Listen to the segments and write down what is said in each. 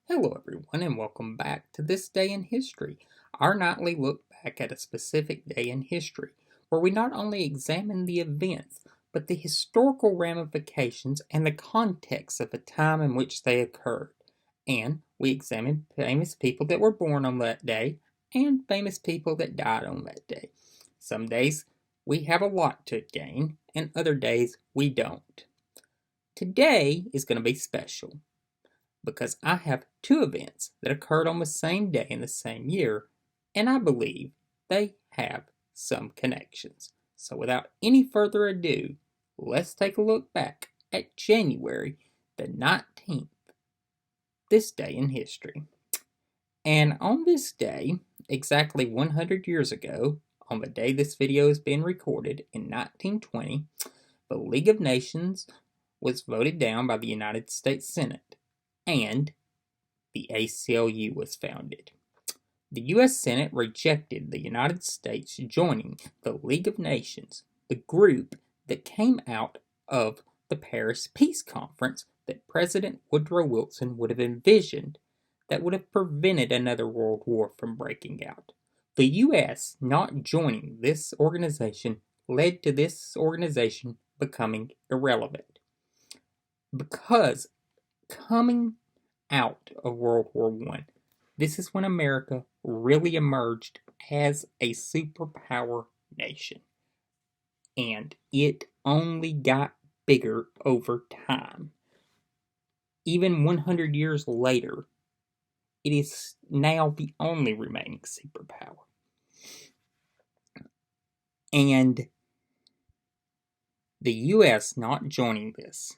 Hello, everyone, and welcome back to This Day in History, our nightly look back at a specific day in history, where we not only examine the events, but the historical ramifications and the context of the time in which they occurred. And we examine famous people that were born on that day and famous people that died on that day. Some days we have a lot to gain, and other days we don't. Today is going to be special because I have two events that occurred on the same day in the same year, and I believe they have some connections. So, without any further ado, let's take a look back at January the 19th, this day in history. And on this day, exactly 100 years ago, on the day this video is being recorded in 1920, the League of Nations was voted down by the United States Senate, and the ACLU was founded. The U.S. Senate rejected the United States joining the League of Nations, the group that came out of the Paris Peace Conference that President Woodrow Wilson would have envisioned that would have prevented another world war from breaking out. The U.S. not joining this organization led to this organization becoming irrelevant. Because coming out of World War I, this is when America really emerged as a superpower nation. And it only got bigger over time. Even 100 years later, it is now the only remaining superpower. And the U.S. not joining this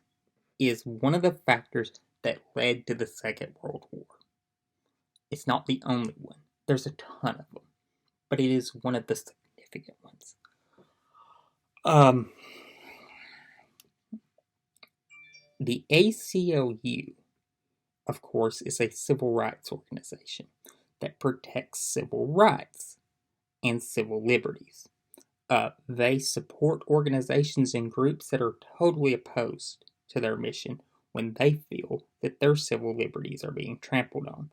is one of the factors that led to the Second World War. It's not the only one. There's a ton of them, but it is one of the significant ones. The ACLU, of course, is a civil rights organization that protects civil rights and civil liberties. They support organizations and groups that are totally opposed to their mission when they feel that their civil liberties are being trampled on.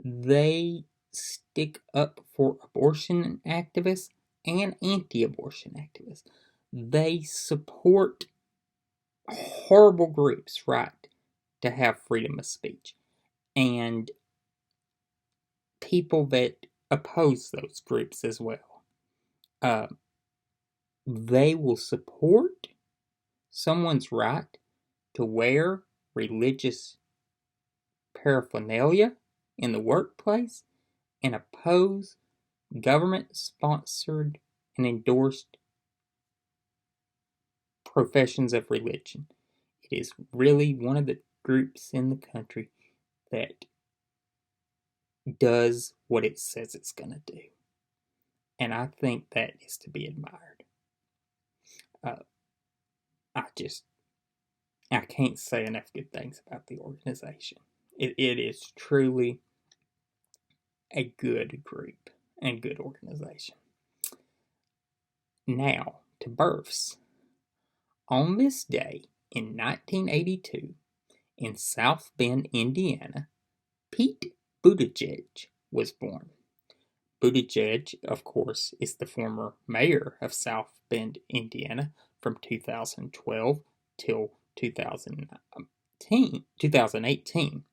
They stick up for abortion activists and anti-abortion activists. They support horrible groups, right, to have freedom of speech. And people that oppose those groups as well. They will support someone's right to wear religious paraphernalia in the workplace and oppose government-sponsored and endorsed professions of religion. It is really one of the groups in the country that does what it says it's going to do. And I think that is to be admired. I can't say enough good things about the organization. It is truly a good group and good organization. Now, to births. On this day in 1982, in South Bend, Indiana, Pete Buttigieg was born. Buttigieg, of course, is the former mayor of South Bend, Indiana from 2012 till 2018. 2019.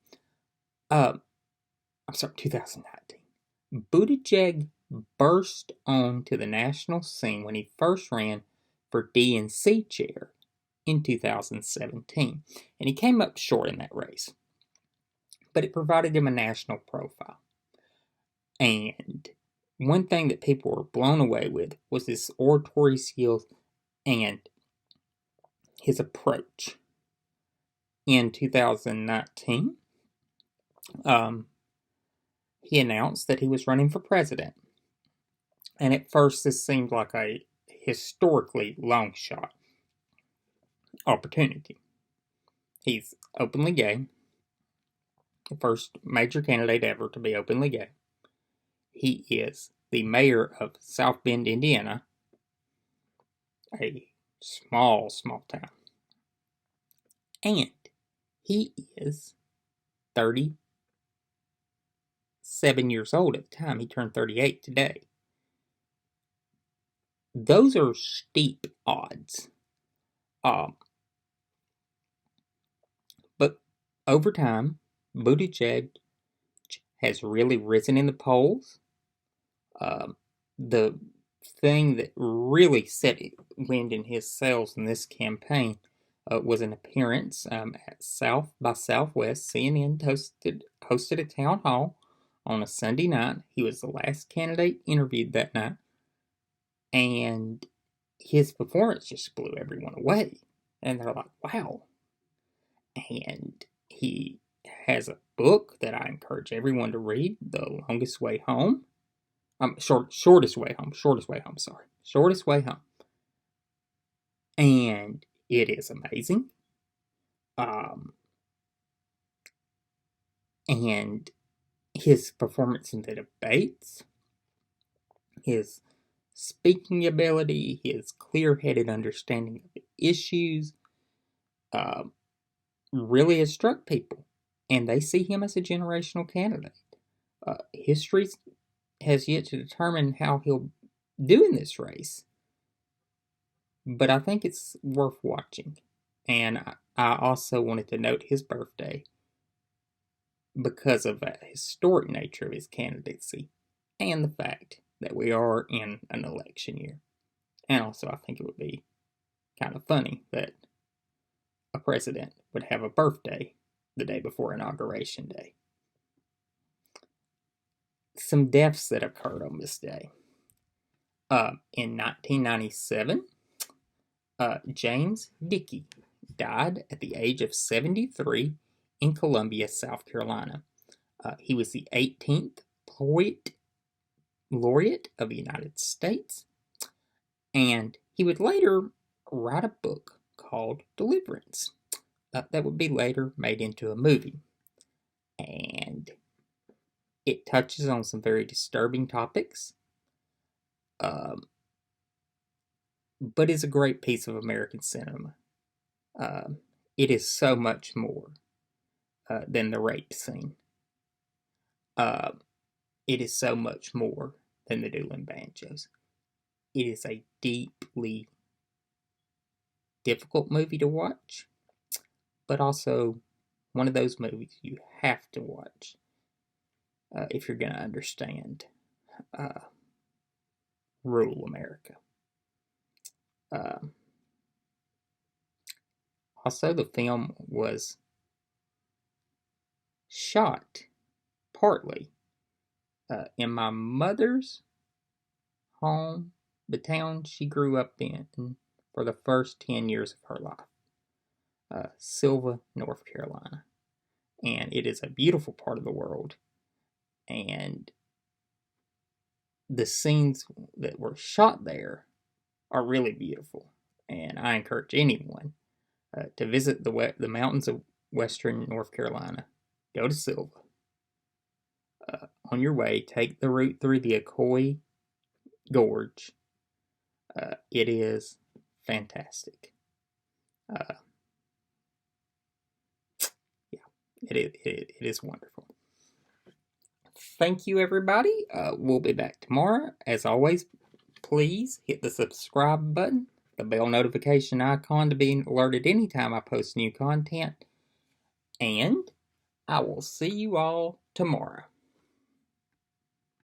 Buttigieg burst onto the national scene when he first ran for DNC chair in 2017, and he came up short in that race, but it provided him a national profile. And one thing that people were blown away with was his oratory skills and his approach. In 2019, he announced that he was running for president. And at first, this seemed like a historically long shot opportunity. He's openly gay, the first major candidate ever to be openly gay. He is the mayor of South Bend, Indiana, a small town. And he is 30 7 years old at the time. He turned 38 today. Those are steep odds. But over time, Buttigieg has really risen in the polls. The thing that really set wind in his sails in this campaign was an appearance at South by Southwest. CNN hosted a town hall on a Sunday night. He was the last candidate interviewed that night, and his performance just blew everyone away. And they're like, wow. And he has a book that I encourage everyone to read, The Longest Way Home. Shortest Way Home. Shortest Way Home. And it is amazing. And his performance in the debates, his speaking ability, his clear-headed understanding of the issues, really has struck people. And they see him as a generational candidate. History has yet to determine how he'll do in this race. But I think it's worth watching. And I also wanted to note his birthday because of the historic nature of his candidacy and the fact that we are in an election year. And also, I think it would be kind of funny that a president would have a birthday the day before Inauguration Day. Some deaths that occurred on this day. In 1997, James Dickey died at the age of 73 in Columbia, South Carolina. He was the 18th Poet Laureate of the United States, and he would later write a book called Deliverance that would be later made into a movie. And it touches on some very disturbing topics, but is a great piece of American cinema. It is so much more than the rape scene. It is so much more than the dueling banjos. It is a deeply difficult movie to watch, but also one of those movies you have to watch if you're going to understand rural America. Also, the film was shot partly in my mother's home, the town she grew up in for the first 10 years of her life, Sylva, North Carolina. And it is a beautiful part of the world. And the scenes that were shot there are really beautiful. And I encourage anyone to visit the mountains of western North Carolina. Go to Sylva. On your way, take the route through the Ocoee Gorge. It is fantastic. It is wonderful. Thank you, everybody. We'll be back tomorrow. As always, please hit the subscribe button, the bell notification icon to be alerted anytime I post new content. And I will see you all tomorrow.